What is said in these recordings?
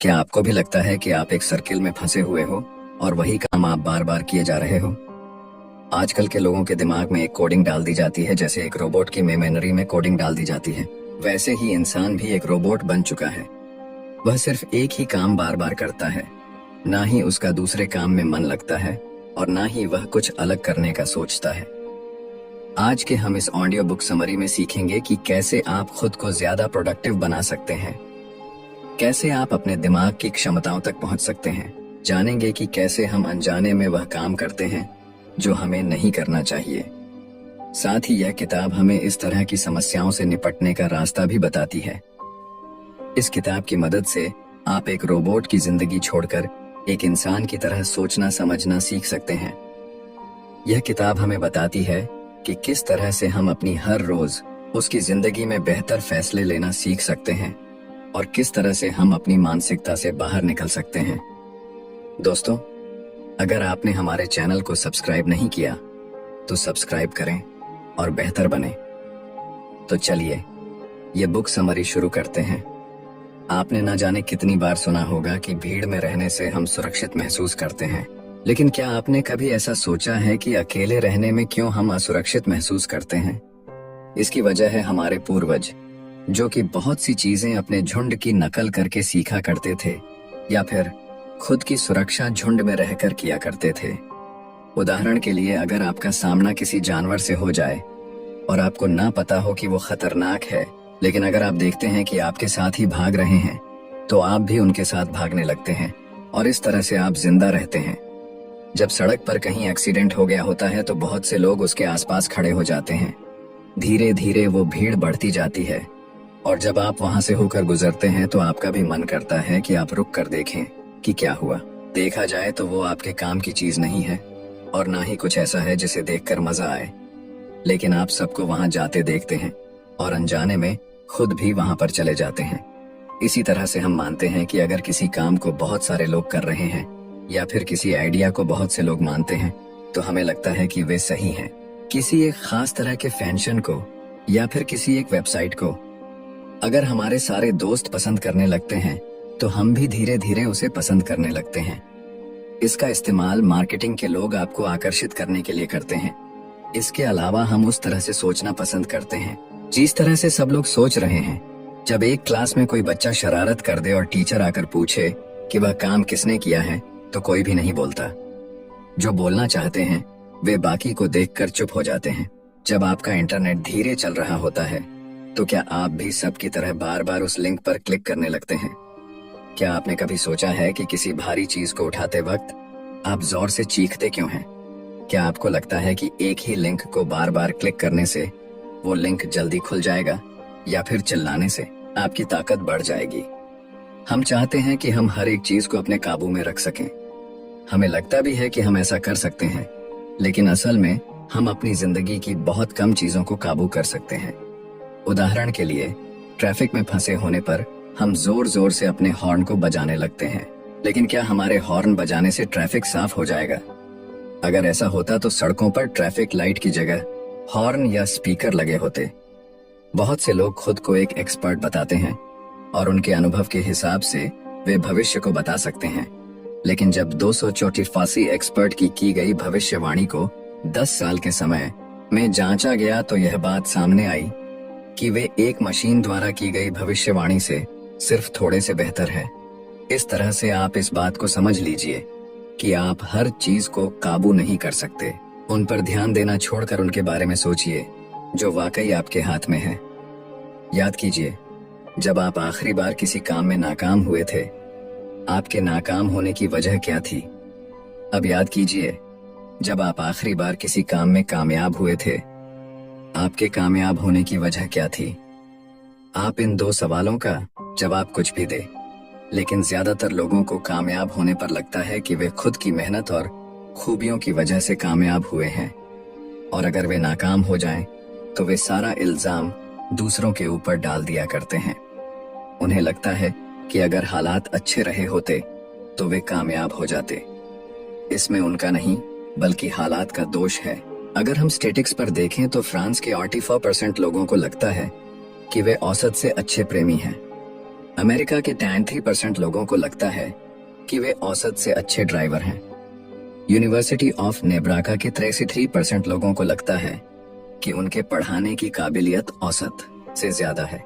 क्या आपको भी लगता है कि आप एक सर्किल में फंसे हुए हो और वही काम आप बार बार किए जा रहे हो? आजकल के लोगों के दिमाग में एक कोडिंग डाल दी जाती है, जैसे एक रोबोट की मेमोरी में कोडिंग डाल दी जाती है। वैसे ही इंसान भी एक रोबोट बन चुका है। वह सिर्फ एक ही काम बार बार करता है। ना ही उसका दूसरे काम में मन लगता है और ना ही वह कुछ अलग करने का सोचता है। आज के हम इस ऑडियो बुक समरी में सीखेंगे कि कैसे आप खुद को ज्यादा प्रोडक्टिव बना सकते हैं, कैसे आप अपने दिमाग की क्षमताओं तक पहुंच सकते हैं। जानेंगे कि कैसे हम अनजाने में वह काम करते हैं जो हमें नहीं करना चाहिए। साथ ही यह किताब हमें इस तरह की समस्याओं से निपटने का रास्ता भी बताती है। इस किताब की मदद से आप एक रोबोट की जिंदगी छोड़कर एक इंसान की तरह सोचना समझना सीख सकते हैं। यह किताब हमें बताती है कि किस तरह से हम अपनी हर रोज उसकी जिंदगी में बेहतर फैसले लेना सीख सकते हैं और किस तरह से हम अपनी मानसिकता से बाहर निकल सकते हैं। दोस्तों, अगर आपने हमारे चैनल को सब्सक्राइब नहीं किया तो सब्सक्राइब करें और बेहतर बने। तो चलिए ये बुक समरी शुरू करते हैं। आपने ना जाने कितनी बार सुना होगा कि भीड़ में रहने से हम सुरक्षित महसूस करते हैं, लेकिन क्या आपने कभी ऐसा सोचा है कि अकेले रहने में क्यों हम असुरक्षित महसूस करते हैं? इसकी वजह है हमारे पूर्वज, जो कि बहुत सी चीजें अपने झुंड की नकल करके सीखा करते थे या फिर खुद की सुरक्षा झुंड में रहकर किया करते थे। उदाहरण के लिए, अगर आपका सामना किसी जानवर से हो जाए और आपको ना पता हो कि वो खतरनाक है, लेकिन अगर आप देखते हैं कि आपके साथ ही भाग रहे हैं तो आप भी उनके साथ भागने लगते हैं और इस तरह से आप जिंदा रहते हैं। जब सड़क पर कहीं एक्सीडेंट हो गया होता है तो बहुत से लोग उसके आसपास खड़े हो जाते हैं। धीरे धीरे वो भीड़ बढ़ती जाती है और जब आप वहां से होकर गुजरते हैं तो आपका भी मन करता है कि आप रुक कर देखें कि क्या हुआ। देखा जाए तो वो आपके काम की चीज नहीं है और ना ही कुछ ऐसा है जिसे देखकर मजा आए, लेकिन आप सबको वहां जाते देखते हैं और अनजाने में खुद भी वहां पर चले जाते हैं। इसी तरह से हम मानते हैं कि अगर किसी काम को बहुत सारे लोग कर रहे हैं या फिर किसी आइडिया को बहुत से लोग मानते हैं तो हमें लगता है कि वे सही हैं। किसी एक खास तरह के फैशन को या फिर किसी एक वेबसाइट को अगर हमारे सारे दोस्त पसंद करने लगते हैं तो हम भी धीरे धीरे उसे पसंद करने लगते हैं। इसका इस्तेमाल मार्केटिंग के लोग आपको आकर्षित करने के लिए करते हैं। इसके अलावा हम उस तरह से सोचना पसंद करते हैं जिस तरह से सब लोग सोच रहे हैं। जब एक क्लास में कोई बच्चा शरारत कर दे और टीचर आकर पूछे कि वह काम किसने किया है तो कोई भी नहीं बोलता। जो बोलना चाहते हैं वे बाकी को देखकर चुप हो जाते हैं। जब आपका इंटरनेट धीरे चल रहा होता है तो क्या आप भी सबकी तरह बार बार उस लिंक पर क्लिक करने लगते हैं? क्या आपने कभी सोचा है कि किसी भारी चीज को उठाते वक्त आप जोर से चीखते क्यों हैं? क्या आपको लगता है कि एक ही लिंक को बार बार क्लिक करने से वो लिंक जल्दी खुल जाएगा या फिर चिल्लाने से आपकी ताकत बढ़ जाएगी? हम चाहते हैं कि हम हर एक चीज को अपने काबू में रख सकें। हमें लगता भी है कि हम ऐसा कर सकते हैं, लेकिन असल में हम अपनी जिंदगी की बहुत कम चीजों को काबू कर सकते हैं। उदाहरण के लिए, ट्रैफिक में फंसे होने पर हम जोर जोर से अपने हॉर्न को बजाने लगते हैं, लेकिन क्या हमारे हॉर्न बजाने से ट्रैफिक साफ हो जाएगा? अगर ऐसा होता तो सड़कों पर ट्रैफिक लाइट की जगह हॉर्न या स्पीकर लगे होते। बहुत से लोग खुद को एक एक्सपर्ट बताते हैं और उनके अनुभव के हिसाब से वे भविष्य को बता सकते हैं, लेकिन जब 244 एक्सपर्ट की गई भविष्यवाणी को 10 साल के समय में जांचा गया तो यह बात सामने आई कि वे एक मशीन द्वारा की गई भविष्यवाणी से सिर्फ थोड़े से बेहतर है। इस तरह से आप इस बात को समझ लीजिए कि आप हर चीज को काबू नहीं कर सकते। उन पर ध्यान देना छोड़कर उनके बारे में सोचिए जो वाकई आपके हाथ में है। याद कीजिए, जब आप आखिरी बार किसी काम में नाकाम हुए थे, आपके नाकाम होने की वजह क्या थी? अब याद कीजिए, जब आप आखिरी बार किसी काम में कामयाब हुए थे, आपके कामयाब होने की वजह क्या थी? आप इन दो सवालों का जवाब कुछ भी दे, लेकिन ज्यादातर लोगों को कामयाब होने पर लगता है कि वे खुद की मेहनत और खूबियों की वजह से कामयाब हुए हैं, और अगर वे नाकाम हो जाएं, तो वे सारा इल्जाम दूसरों के ऊपर डाल दिया करते हैं। उन्हें लगता है कि अगर हालात अच्छे रहे होते तो वे कामयाब हो जाते। इसमें उनका नहीं बल्कि हालात का दोष है। अगर हम स्टेटिक्स पर देखें तो फ्रांस के 84% लोगों को लगता है कि वे औसत से अच्छे प्रेमी हैं। अमेरिका के 93% लोगों को लगता है कि वे औसत से अच्छे ड्राइवर हैं। यूनिवर्सिटी ऑफ नेब्राका के 63% लोगों को लगता है कि उनके पढ़ाने की काबिलियत औसत से ज्यादा है।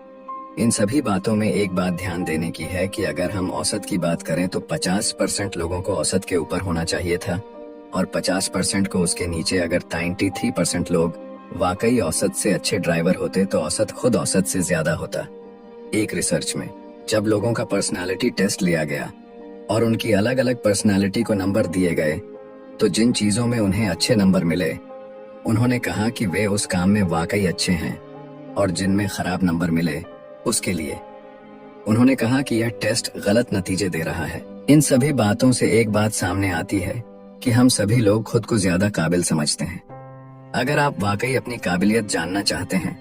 इन सभी बातों में एक बात ध्यान देने की है कि अगर हम औसत की बात करें तो 50% लोगों को औसत के ऊपर होना चाहिए था और 50% को उसके नीचे। अगर 93% लोग वाकई औसत से अच्छे ड्राइवर होते तो औसत खुद औसत से ज्यादा होता। एक रिसर्च में जब लोगों का पर्सनालिटी टेस्ट लिया गया और उनकी अलग अलग पर्सनालिटी को नंबर दिए गए तो जिन चीजों में उन्हें अच्छे नंबर मिले उन्होंने कहा कि वे उस काम में वाकई अच्छे हैं, और जिनमें खराब नंबर मिले उसके लिए उन्होंने कहा कि यह टेस्ट गलत नतीजे दे रहा है। इन सभी बातों से एक बात सामने आती है कि हम सभी लोग खुद को ज्यादा काबिल समझते हैं। अगर आप वाकई अपनी काबिलियत जानना चाहते हैं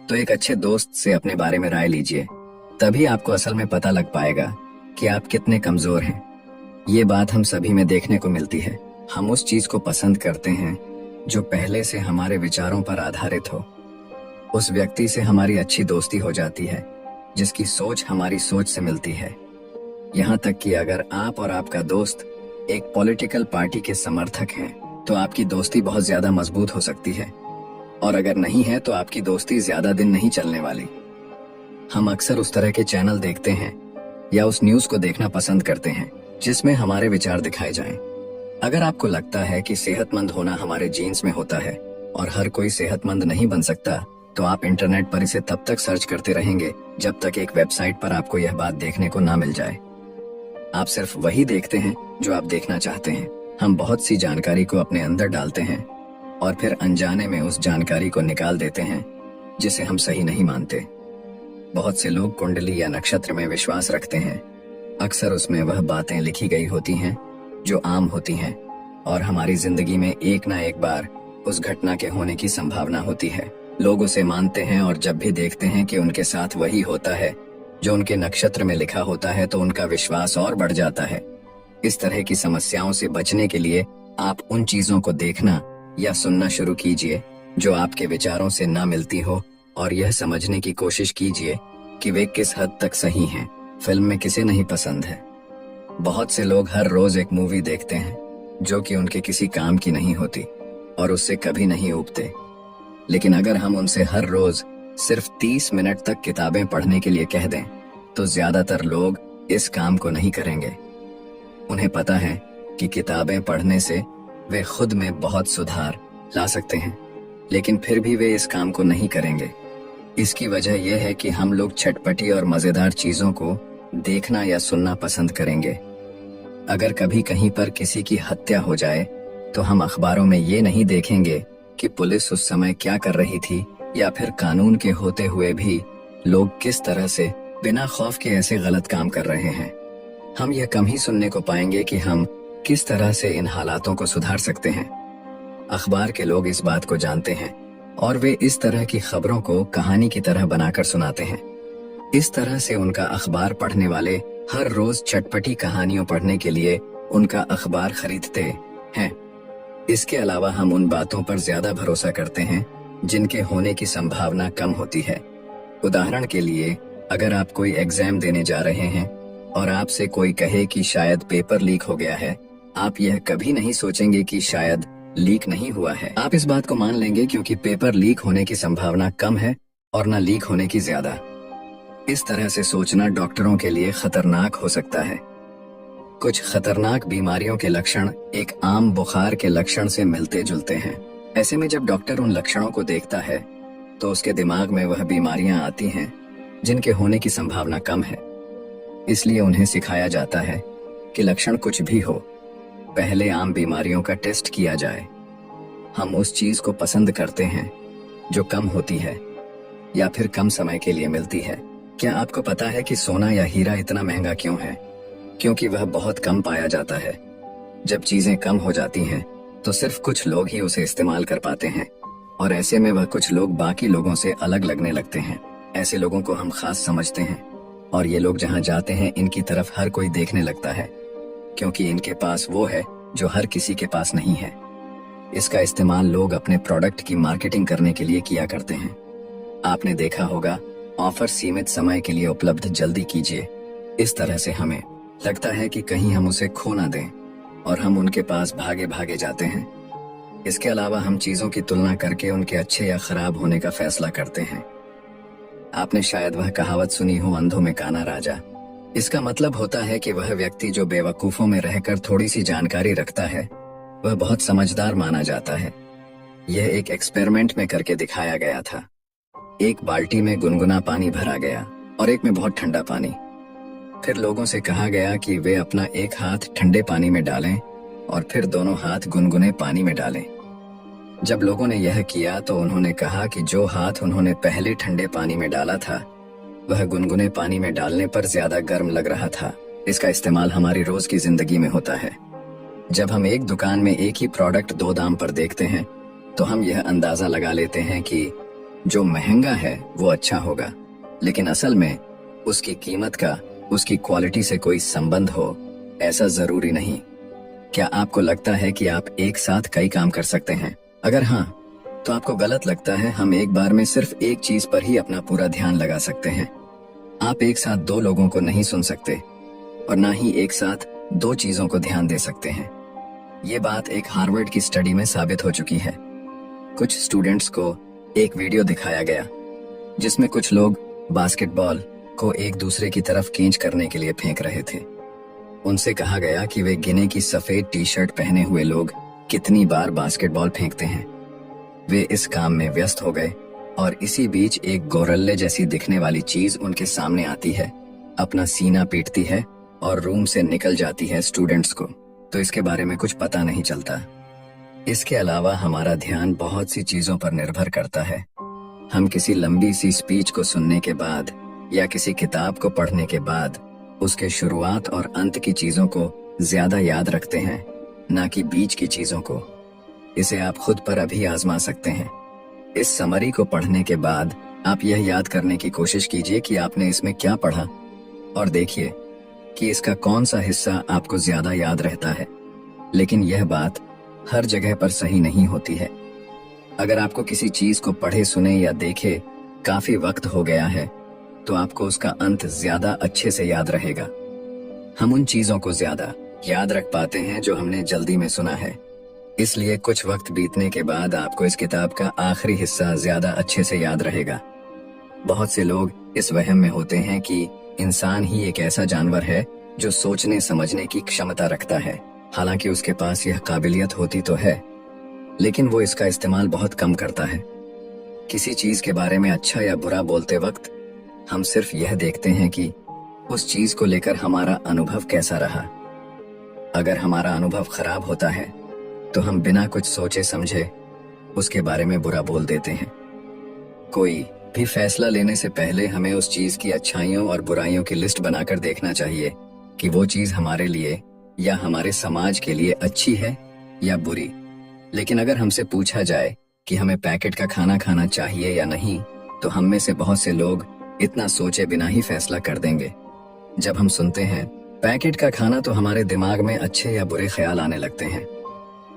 तो एक अच्छे दोस्त से अपने बारे में राय लीजिए, तभी आपको असल में पता लग पाएगा कि आप कितने कमजोर हैं। ये बात हम सभी में देखने को मिलती है। हम उस चीज को पसंद करते हैं जो पहले से हमारे विचारों पर आधारित हो। उस व्यक्ति से हमारी अच्छी दोस्ती हो जाती है जिसकी सोच हमारी सोच से मिलती है। यहाँ तक कि अगर आप और आपका दोस्त एक पॉलिटिकल पार्टी के समर्थक हैं तो आपकी दोस्ती बहुत ज्यादा मजबूत हो सकती है, और अगर नहीं है तो आपकी दोस्ती ज्यादा दिन नहीं चलने वाली। हम अक्सर उस तरह के चैनल देखते हैं या उस न्यूज को देखना पसंद करते हैं जिसमें हमारे विचार दिखाए जाएं। अगर आपको लगता है कि सेहतमंद होना हमारे जीन्स में होता है और हर कोई सेहतमंद नहीं बन सकता, तो आप इंटरनेट पर इसे तब तक सर्च करते रहेंगे जब तक एक वेबसाइट पर आपको यह बात देखने को ना मिल जाए। आप सिर्फ वही देखते हैं जो आप देखना चाहते हैं। हम बहुत सी जानकारी को अपने अंदर डालते हैं और फिर अनजाने में उस जानकारी को निकाल देते हैं जिसे हम सही नहीं मानते। बहुत से लोग कुंडली या नक्षत्र में विश्वास रखते हैं। अक्सर उसमें वह बातें लिखी गई होती हैं जो आम होती हैं, और हमारी जिंदगी में एक ना एक बार उस घटना के होने की संभावना होती है। लोग उसे मानते हैं और जब भी देखते हैं कि उनके साथ वही होता है जो उनके नक्षत्र में लिखा होता है तो उनका विश्वास और बढ़ जाता है। इस तरह की समस्याओं से बचने के लिए आप उन चीजों को देखना या सुनना शुरू कीजिए जो आपके विचारों से ना मिलती हो, और यह समझने की कोशिश कीजिए कि वे किस हद तक सही हैं। फिल्म में किसे नहीं पसंद है। बहुत से लोग हर रोज एक मूवी देखते हैं जो कि उनके किसी काम की नहीं होती और उससे कभी नहीं ऊबते। लेकिन अगर हम उनसे हर रोज सिर्फ 30 मिनट तक किताबें पढ़ने के लिए कह दें तो ज्यादातर लोग इस काम को नहीं करेंगे। उन्हें पता है कि किताबें पढ़ने से वे खुद में बहुत सुधार ला सकते हैं, लेकिन फिर भी वे इस काम को नहीं करेंगे। इसकी वजह यह है कि हम लोग चटपटी और मजेदार चीजों को देखना या सुनना पसंद करेंगे। अगर कभी कहीं पर किसी की हत्या हो जाए तो हम अखबारों में ये नहीं देखेंगे कि पुलिस उस समय क्या कर रही थी, या फिर कानून के होते हुए भी लोग किस तरह से बिना खौफ के ऐसे गलत काम कर रहे हैं। हम यह कम ही सुनने को पाएंगे कि हम किस तरह से इन हालातों को सुधार सकते हैं। अखबार के लोग इस बात को जानते हैं और वे इस तरह की खबरों को कहानी की तरह बनाकर सुनाते हैं। इस तरह से उनका अखबार पढ़ने वाले हर रोज चटपटी कहानियों पढ़ने के लिए उनका अखबार खरीदते हैं। इसके अलावा हम उन बातों पर ज्यादा भरोसा करते हैं जिनके होने की संभावना कम होती है। उदाहरण के लिए, अगर आप कोई एग्जाम देने जा रहे हैं और आपसे कोई कहे कि शायद पेपर लीक हो गया है, आप यह कभी नहीं सोचेंगे कि शायद लीक नहीं हुआ है। आप इस बात को मान लेंगे क्योंकि पेपर लीक होने की संभावना कम है और न लीक होने की ज्यादा। इस तरह से सोचना डॉक्टरों के लिए खतरनाक हो सकता है। कुछ खतरनाक बीमारियों के लक्षण एक आम बुखार के लक्षण से मिलते जुलते हैं। ऐसे में जब डॉक्टर उन लक्षणों को देखता है तो उसके दिमाग में वह बीमारियां आती हैं जिनके होने की संभावना कम है। इसलिए उन्हें सिखाया जाता है कि लक्षण कुछ भी हो, पहले आम बीमारियों का टेस्ट किया जाए। हम उस चीज को पसंद करते हैं जो कम होती है या फिर कम समय के लिए मिलती है। क्या आपको पता है कि सोना या हीरा इतना महंगा क्यों है? क्योंकि वह बहुत कम पाया जाता है। जब चीजें कम हो जाती हैं तो सिर्फ कुछ लोग ही उसे इस्तेमाल कर पाते हैं, और ऐसे में वह कुछ लोग बाकी लोगों से अलग लगने लगते हैं। ऐसे लोगों को हम खास समझते हैं, और ये लोग जहाँ जाते हैं इनकी तरफ हर कोई देखने लगता है, क्योंकि इनके पास वो है जो हर किसी के पास नहीं है। इसका इस्तेमाल लोग अपने प्रोडक्ट की मार्केटिंग करने के लिए किया करते हैं। आपने देखा होगा ऑफर सीमित समय के लिए उपलब्ध, जल्दी कीजिए। इस तरह से हमें लगता है कि कहीं हम उसे खो ना दें और हम उनके पास भागे भागे जाते हैं। इसके अलावा हम चीजों की तुलना करके उनके अच्छे या खराब होने का फैसला करते हैं। आपने शायद वह कहावत सुनी हो, अंधों में काना राजा। इसका मतलब होता है कि वह व्यक्ति जो बेवकूफों में रहकर थोड़ी सी जानकारी रखता है वह बहुत समझदार माना जाता है। यह एक एक्सपेरिमेंट में करके दिखाया गया था। एक बाल्टी में गुनगुना पानी भरा गया और एक में बहुत ठंडा पानी। फिर लोगों से कहा गया कि वे अपना एक हाथ ठंडे पानी में डालें और फिर दोनों हाथ गुनगुने पानी में डालें। जब लोगों ने यह किया तो उन्होंने कहा कि जो हाथ उन्होंने पहले ठंडे पानी में डाला था वह गुनगुने पानी में डालने पर ज्यादा गर्म लग रहा था। इसका इस्तेमाल हमारी रोज की जिंदगी में होता है। जब हम एक दुकान में एक ही प्रोडक्ट दो दाम पर देखते हैं तो हम यह अंदाजा लगा लेते हैं कि जो महंगा है वो अच्छा होगा, लेकिन असल में उसकी कीमत का उसकी क्वालिटी से कोई संबंध हो ऐसा जरूरी नहीं। क्या आपको लगता है कि आप एक साथ कई काम कर सकते हैं? अगर हाँ, तो आपको गलत लगता है। हम एक बार में सिर्फ एक चीज पर ही अपना पूरा ध्यान लगा सकते हैं। आप एक साथ दो लोगों को नहीं सुन सकते और ना ही एक साथ दो चीजों को ध्यान दे सकते हैं। ये बात एक हार्वर्ड की स्टडी में साबित हो चुकी है। कुछ स्टूडेंट्स को एक वीडियो दिखाया गया जिसमें कुछ लोग बास्केटबॉल को एक दूसरे की तरफ खींच करने के लिए फेंक रहे थे। उनसे कहा गया कि वे गिने कि सफेद टी शर्ट पहने हुए लोग कितनी बार बास्केटबॉल फेंकते हैं। वे इस काम में व्यस्त हो गए और इसी बीच एक गोरल्ले जैसी दिखने वाली चीज उनके सामने आती है, अपना सीना पीटती है और रूम से निकल जाती है। स्टूडेंट्स को तो इसके बारे में कुछ पता नहीं चलता। इसके अलावा हमारा ध्यान बहुत सी चीजों पर निर्भर करता है। हम किसी लंबी सी स्पीच को सुनने के बाद या किसी किताब को पढ़ने के बाद उसके शुरुआत और अंत की चीजों को ज्यादा याद रखते हैं, ना कि बीच की चीजों को। इसे आप खुद पर अभी आजमा सकते हैं। इस समरी को पढ़ने के बाद आप यह याद करने की कोशिश कीजिए कि आपने इसमें क्या पढ़ा और देखिए कि इसका कौन सा हिस्सा आपको ज्यादा याद रहता है। लेकिन यह बात हर जगह पर सही नहीं होती है। अगर आपको किसी चीज को पढ़े, सुने या देखे काफी वक्त हो गया है तो आपको उसका अंत ज्यादा अच्छे से याद रहेगा। हम उन चीजों को ज्यादा याद रख पाते हैं जो हमने जल्दी में सुना है। इसलिए कुछ वक्त बीतने के बाद आपको इस किताब का आखिरी हिस्सा ज्यादा अच्छे से याद रहेगा। बहुत से लोग इस वहम में होते हैं कि इंसान ही एक ऐसा जानवर है जो सोचने समझने की क्षमता रखता है। हालांकि उसके पास यह काबिलियत होती तो है, लेकिन वो इसका इस्तेमाल बहुत कम करता है। किसी चीज के बारे में अच्छा या बुरा बोलते वक्त हम सिर्फ यह देखते हैं कि उस चीज को लेकर हमारा अनुभव कैसा रहा। अगर हमारा अनुभव खराब होता है तो हम बिना कुछ सोचे समझे उसके बारे में बुरा बोल देते हैं। कोई भी फैसला लेने से पहले हमें उस चीज की अच्छाइयों और बुराइयों की लिस्ट बनाकर देखना चाहिए कि वो चीज हमारे लिए या हमारे समाज के लिए अच्छी है या बुरी। लेकिन अगर हमसे पूछा जाए कि हमें पैकेट का खाना खाना चाहिए या नहीं, तो हम में से बहुत से लोग इतना सोचे बिना ही फैसला कर देंगे। जब हम सुनते हैं पैकेट का खाना तो हमारे दिमाग में अच्छे या बुरे ख्याल आने लगते हैं।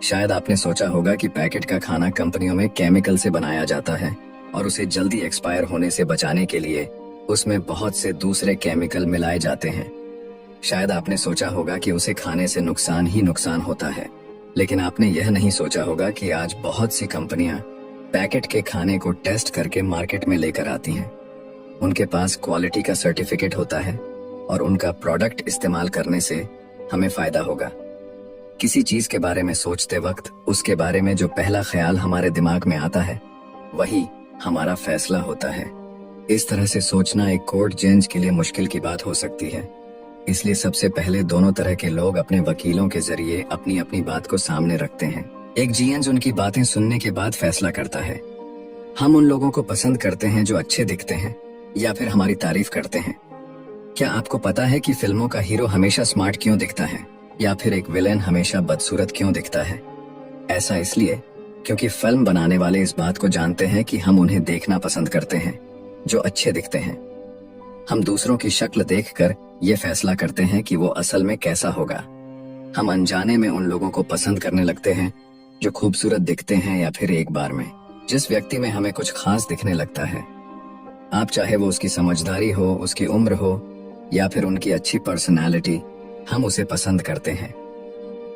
शायद आपने सोचा होगा कि पैकेट का खाना कंपनियों में केमिकल से बनाया जाता है और उसे जल्दी एक्सपायर होने से बचाने के लिए उसमें बहुत से दूसरे केमिकल मिलाए जाते हैं। शायद आपने सोचा होगा कि उसे खाने से नुकसान ही नुकसान होता है, लेकिन आपने यह नहीं सोचा होगा कि आज बहुत सी कंपनियां पैकेट के खाने को टेस्ट करके मार्केट में लेकर आती हैं। उनके पास क्वालिटी का सर्टिफिकेट होता है और उनका प्रोडक्ट इस्तेमाल करने से हमें फायदा होगा। किसी चीज के बारे में सोचते वक्त उसके बारे में जो पहला ख्याल हमारे दिमाग में आता है वही हमारा फैसला होता है। इस तरह से सोचना एक कोर्ट जज के लिए मुश्किल की बात हो सकती है। इसलिए सबसे पहले दोनों तरह के लोग अपने वकीलों के जरिए अपनी अपनी बात को सामने रखते हैं। एक जज उनकी बातें सुनने के बाद फैसला करता है। हम उन लोगों को पसंद करते हैं जो अच्छे दिखते हैं या फिर हमारी तारीफ करते हैं। क्या आपको पता है कि फिल्मों का हीरो हमेशा स्मार्ट क्यों दिखता है या फिर एक विलेन हमेशा बदसूरत क्यों दिखता है? ऐसा इसलिए क्योंकि फिल्म बनाने वाले इस बात को जानते हैं कि हम उन्हें देखना पसंद करते हैं जो अच्छे दिखते हैं। हम दूसरों की शक्ल देखकर ये फैसला करते हैं कि वो असल में कैसा होगा। हम अनजाने में उन लोगों को पसंद करने लगते हैं जो खूबसूरत दिखते हैं या फिर एक बार में जिस व्यक्ति में हमें कुछ खास दिखने लगता है। आप चाहे वो उसकी समझदारी हो, उसकी उम्र हो या फिर उनकी अच्छी पर्सनालिटी, हम उसे पसंद करते हैं।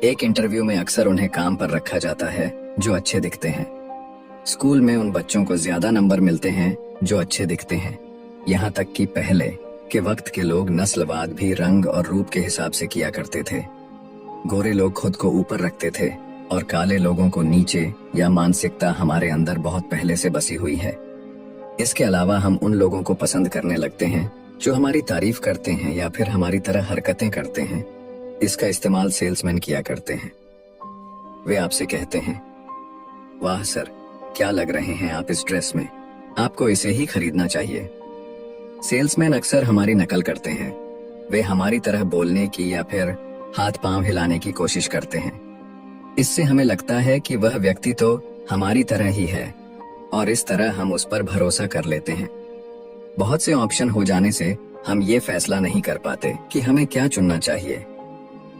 एक इंटरव्यू में अक्सर उन्हें काम पर रखा जाता है जो अच्छे दिखते हैं। स्कूल में उन बच्चों को ज्यादा नंबर मिलते हैं जो अच्छे दिखते हैं। यहाँ तक कि पहले के वक्त के लोग नस्लवाद भी रंग और रूप के हिसाब से किया करते थे। गोरे लोग खुद को ऊपर रखते थे और काले लोगों को नीचे, या मानसिकता हमारे अंदर बहुत पहले से बसी हुई है। इसके अलावा हम उन लोगों को पसंद करने लगते हैं जो हमारी तारीफ करते हैं या फिर हमारी तरह हरकतें करते हैं। इसका इस्तेमाल सेल्समैन किया करते हैं। वे आपसे कहते हैं, वाह सर, क्या लग रहे हैं आप इस ड्रेस में, आपको इसे ही खरीदना चाहिए। सेल्समैन अक्सर हमारी नकल करते हैं। वे हमारी तरह बोलने की या फिर हाथ पांव हिलाने की कोशिश करते हैं। इससे हमें लगता है कि वह व्यक्ति तो हमारी तरह ही है और इस तरह हम उस पर भरोसा कर लेते हैं। बहुत से ऑप्शन हो जाने से हम ये फैसला नहीं कर पाते कि हमें क्या चुनना चाहिए।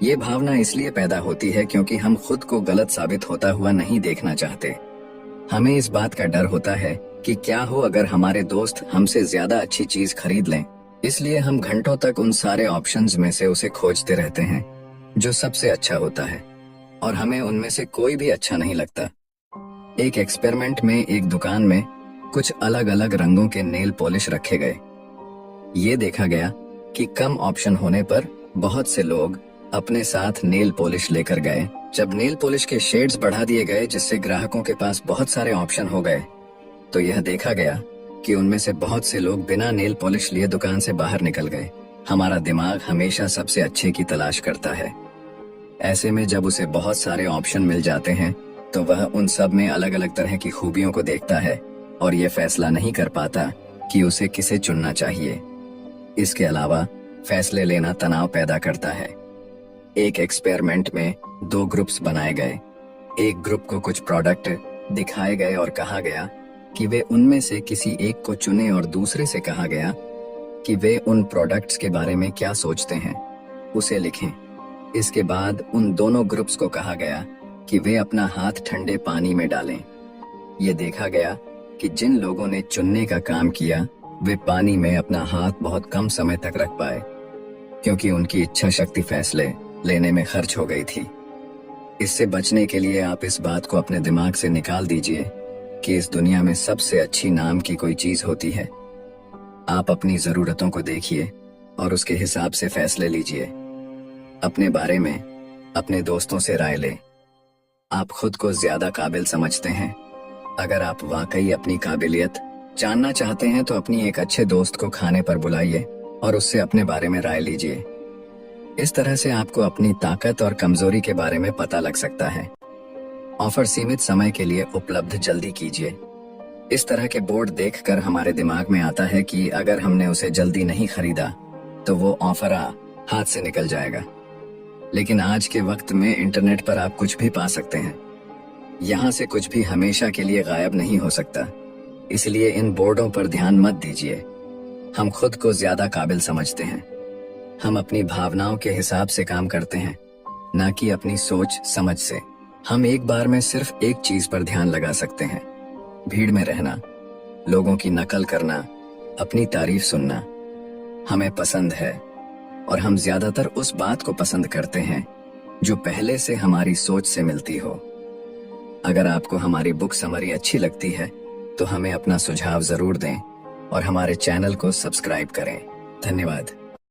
ये भावना इसलिए पैदा होती है क्योंकि हम खुद को गलत साबित होता हुआ नहीं देखना चाहते। हमें इस बात का डर होता है कि क्या हो अगर हमारे दोस्त हमसे ज्यादा अच्छी चीज खरीद लें। इसलिए हम घंटों तक उन सारे ऑप्शंस में से उसे खोजते रहते हैं जो सबसे अच्छा होता है, और हमें उनमें से कोई भी अच्छा नहीं लगता। एक एक्सपेरिमेंट में एक दुकान में कुछ अलग अलग रंगों के नेल पॉलिश रखे गए। ये देखा गया कि कम ऑप्शन होने पर बहुत से लोग अपने साथ नेल पॉलिश लेकर गए। जब नेल पॉलिश के शेड्स बढ़ा दिए गए जिससे ग्राहकों के पास बहुत सारे ऑप्शन हो गए, तो यह देखा गया कि उनमें से बहुत से लोग बिना नेल पॉलिश लिए दुकान से बाहर निकल गए। हमारा दिमाग हमेशा सबसे अच्छे की तलाश करता है। ऐसे में जब उसे बहुत सारे ऑप्शन मिल जाते हैं तो वह उन सब में अलग अलग तरह की खूबियों को देखता है और यह फैसला नहीं कर पाता कि उसे किसे चुनना चाहिए। इसके अलावा फैसले लेना तनाव पैदा करता है। एक एक्सपेरिमेंट में 2 ग्रुप्स बनाए गए। एक ग्रुप को कुछ प्रोडक्ट दिखाए गए और कहा गया कि वे उनमें से किसी एक को चुने, और दूसरे से कहा गया कि वे उन प्रोडक्ट्स के बारे में क्या सोचते हैं उसे लिखें। इसके बाद उन दोनों ग्रुप्स को कहा गया कि वे अपना हाथ ठंडे पानी में डालें। ये देखा गया कि जिन लोगों ने चुनने का काम किया वे पानी में अपना हाथ बहुत कम समय तक रख पाए, क्योंकि उनकी इच्छा शक्ति फैसले लेने में खर्च हो गई थी। इससे बचने के लिए आप इस बात को अपने दिमाग से निकाल दीजिए कि इस दुनिया में सबसे अच्छी नाम की कोई चीज होती है। आप अपनी जरूरतों को देखिए और उसके हिसाब से फैसले लीजिए। अपने बारे में अपने दोस्तों से राय लें। आप खुद को ज्यादा काबिल समझते हैं। अगर आप वाकई अपनी काबिलियत जानना चाहते हैं तो अपनी एक अच्छे दोस्त को खाने पर बुलाइए और उससे अपने बारे में राय लीजिए। इस तरह से आपको अपनी ताकत और कमजोरी के बारे में पता लग सकता है। ऑफर सीमित समय के लिए उपलब्ध, जल्दी कीजिए। इस तरह के बोर्ड देखकर हमारे दिमाग में आता है कि अगर हमने उसे जल्दी नहीं खरीदा तो वो ऑफर हाथ से निकल जाएगा। लेकिन आज के वक्त में इंटरनेट पर आप कुछ भी पा सकते हैं। यहाँ से कुछ भी हमेशा के लिए गायब नहीं हो सकता। इसलिए इन बोर्डों पर ध्यान मत दीजिए। हम खुद को ज्यादा काबिल समझते हैं। हम अपनी भावनाओं के हिसाब से काम करते हैं, न कि अपनी सोच समझ से। हम एक बार में सिर्फ एक चीज पर ध्यान लगा सकते हैं, भीड़ में रहना, लोगों की नकल करना, अपनी तारीफ सुनना। हमें पसंद है और हम ज्यादातर उस बात को पसंद करते हैं जो पहले से हमारी सोच से मिलती हो। अगर आपको हमारी बुक समरी अच्छी लगती है तो हमें अपना सुझाव जरूर दें और हमारे चैनल को सब्सक्राइब करें। धन्यवाद।